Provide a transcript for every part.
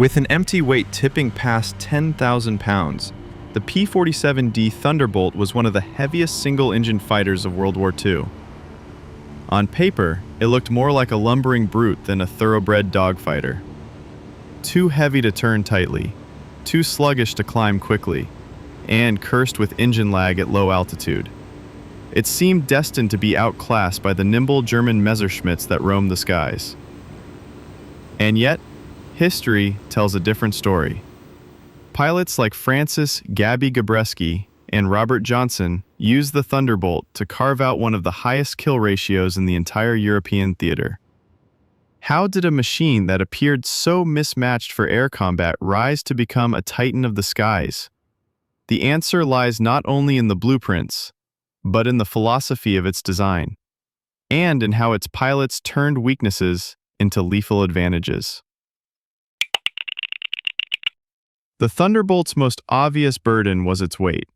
With an empty weight tipping past 10,000 pounds, the P-47D Thunderbolt was one of the heaviest single-engine fighters of World War II. On paper, it looked more like a lumbering brute than a thoroughbred dogfighter. Too heavy to turn tightly, too sluggish to climb quickly, and cursed with engine lag at low altitude. It seemed destined to be outclassed by the nimble German Messerschmitts that roamed the skies. And yet, history tells a different story. Pilots like Francis Gabby Gabreski and Robert Johnson used the Thunderbolt to carve out one of the highest kill ratios in the entire European theater. How did a machine that appeared so mismatched for air combat rise to become a titan of the skies? The answer lies not only in the blueprints, but in the philosophy of its design, and in how its pilots turned weaknesses into lethal advantages. The Thunderbolt's most obvious burden was its weight.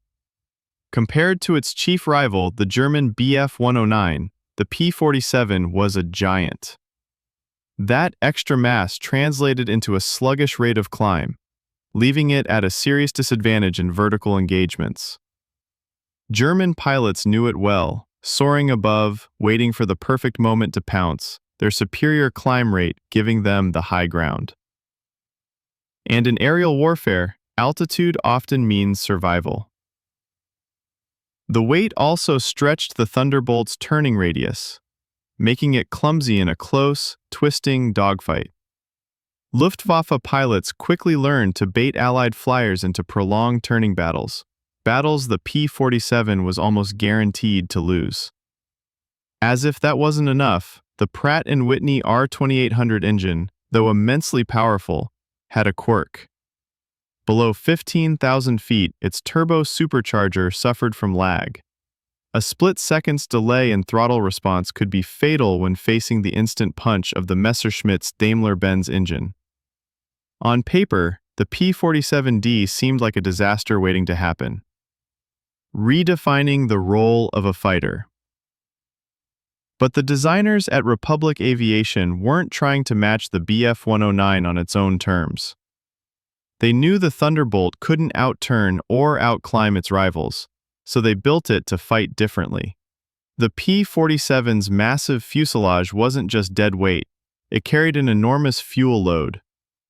Compared to its chief rival, the German Bf-109, the P-47 was a giant. That extra mass translated into a sluggish rate of climb, leaving it at a serious disadvantage in vertical engagements. German pilots knew it well, soaring above, waiting for the perfect moment to pounce, their superior climb rate giving them the high ground. And in aerial warfare, altitude often means survival. The weight also stretched the Thunderbolt's turning radius, making it clumsy in a close, twisting dogfight. Luftwaffe pilots quickly learned to bait Allied flyers into prolonged turning battles the P-47 was almost guaranteed to lose. As if that wasn't enough, the Pratt & Whitney R2800 engine, though immensely powerful, had a quirk. Below 15,000 feet, its turbo supercharger suffered from lag. A split-second's delay in throttle response could be fatal when facing the instant punch of the Messerschmitt's Daimler-Benz engine. On paper, the P-47D seemed like a disaster waiting to happen. Redefining the role of a fighter. But the designers at Republic Aviation weren't trying to match the Bf-109 on its own terms. They knew the Thunderbolt couldn't outturn or outclimb its rivals, so they built it to fight differently. The P-47's massive fuselage wasn't just dead weight, it carried an enormous fuel load.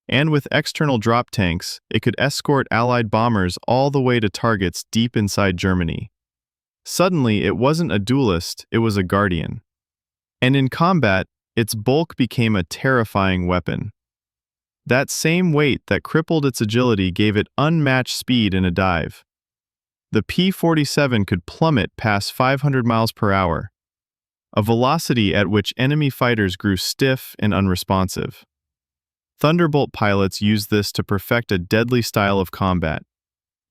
And with external drop tanks, it could escort Allied bombers all the way to targets deep inside Germany. Suddenly, it wasn't a duelist, it was a guardian. And in combat, its bulk became a terrifying weapon. That same weight that crippled its agility gave it unmatched speed in a dive. The P-47 could plummet past 500 miles per hour, a velocity at which enemy fighters grew stiff and unresponsive. Thunderbolt pilots used this to perfect a deadly style of combat: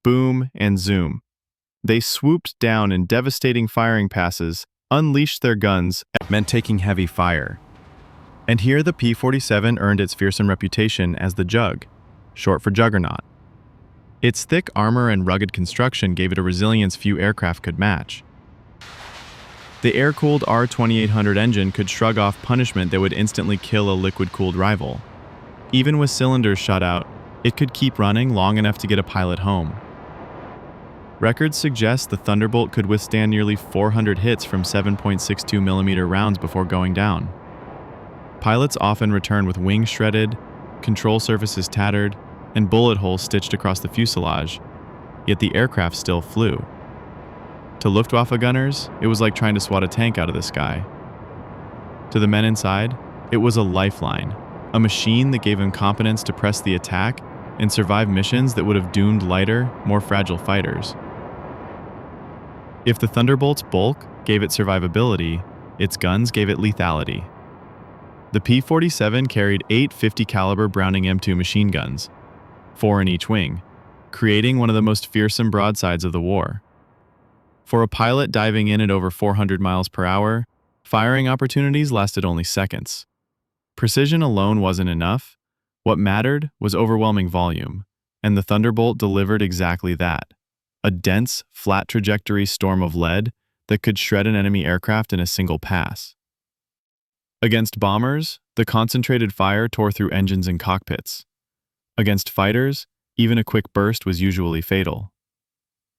boom and zoom. They swooped down in devastating firing passes, unleashed their guns, and meant taking heavy fire. And here the P-47 earned its fearsome reputation as the Jug, short for Juggernaut. Its thick armor and rugged construction gave it a resilience few aircraft could match. The air-cooled R-2800 engine could shrug off punishment that would instantly kill a liquid-cooled rival. Even with cylinders shut out, it could keep running long enough to get a pilot home. Records suggest the Thunderbolt could withstand nearly 400 hits from 7.62mm rounds before going down. Pilots often return with wings shredded, control surfaces tattered, and bullet holes stitched across the fuselage, yet the aircraft still flew. To Luftwaffe gunners, it was like trying to swat a tank out of the sky. To the men inside, it was a lifeline, a machine that gave them confidence to press the attack and survive missions that would have doomed lighter, more fragile fighters. If the Thunderbolt's bulk gave it survivability, its guns gave it lethality. The P-47 carried 8 50 caliber Browning M2 machine guns, 4 in each wing, creating one of the most fearsome broadsides of the war. For a pilot diving in at over 400 miles per hour, firing opportunities lasted only seconds. Precision alone wasn't enough. What mattered was overwhelming volume, and the Thunderbolt delivered exactly that: a dense, flat trajectory storm of lead that could shred an enemy aircraft in a single pass. Against bombers, the concentrated fire tore through engines and cockpits. Against fighters, even a quick burst was usually fatal.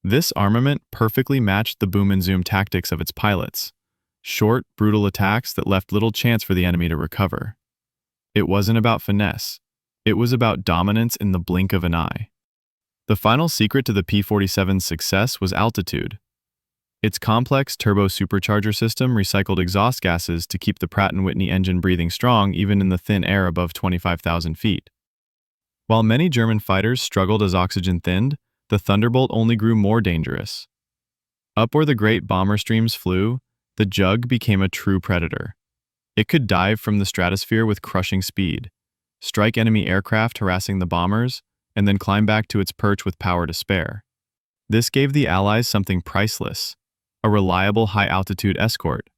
This armament perfectly matched the boom and zoom tactics of its pilots, short, brutal attacks that left little chance for the enemy to recover. It wasn't about finesse. It was about dominance in the blink of an eye. The final secret to the P-47's success was altitude. Its complex turbo-supercharger system recycled exhaust gases to keep the Pratt & Whitney engine breathing strong even in the thin air above 25,000 feet. While many German fighters struggled as oxygen thinned, the Thunderbolt only grew more dangerous. Up where the great bomber streams flew, the Jug became a true predator. It could dive from the stratosphere with crushing speed, strike enemy aircraft harassing the bombers, and then climb back to its perch with power to spare. This gave the Allies something priceless, a reliable high-altitude escort.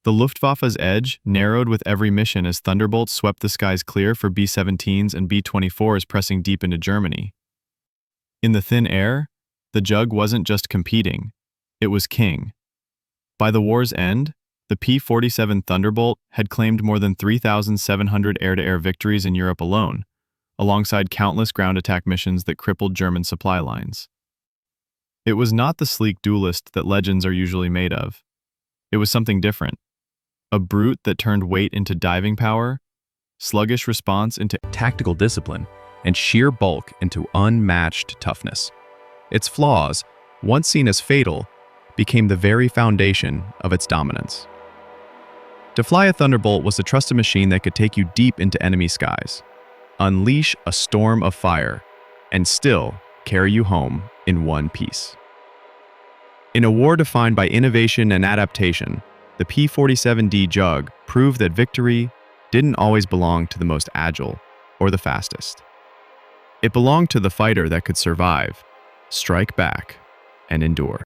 The Luftwaffe's edge narrowed with every mission as Thunderbolts swept the skies clear for B-17s and B-24s pressing deep into Germany. In the thin air, the Jug wasn't just competing, it was king. By the war's end, the P-47 Thunderbolt had claimed more than 3,700 air-to-air victories in Europe alone, alongside countless ground attack missions that crippled German supply lines. It was not the sleek duelist that legends are usually made of. It was something different. A brute that turned weight into diving power, sluggish response into tactical discipline, and sheer bulk into unmatched toughness. Its flaws, once seen as fatal, became the very foundation of its dominance. To fly a Thunderbolt was to trust a machine that could take you deep into enemy skies, unleash a storm of fire, and still carry you home in one piece. In a war defined by innovation and adaptation, the P-47D Jug proved that victory didn't always belong to the most agile or the fastest. It belonged to the fighter that could survive, strike back, and endure.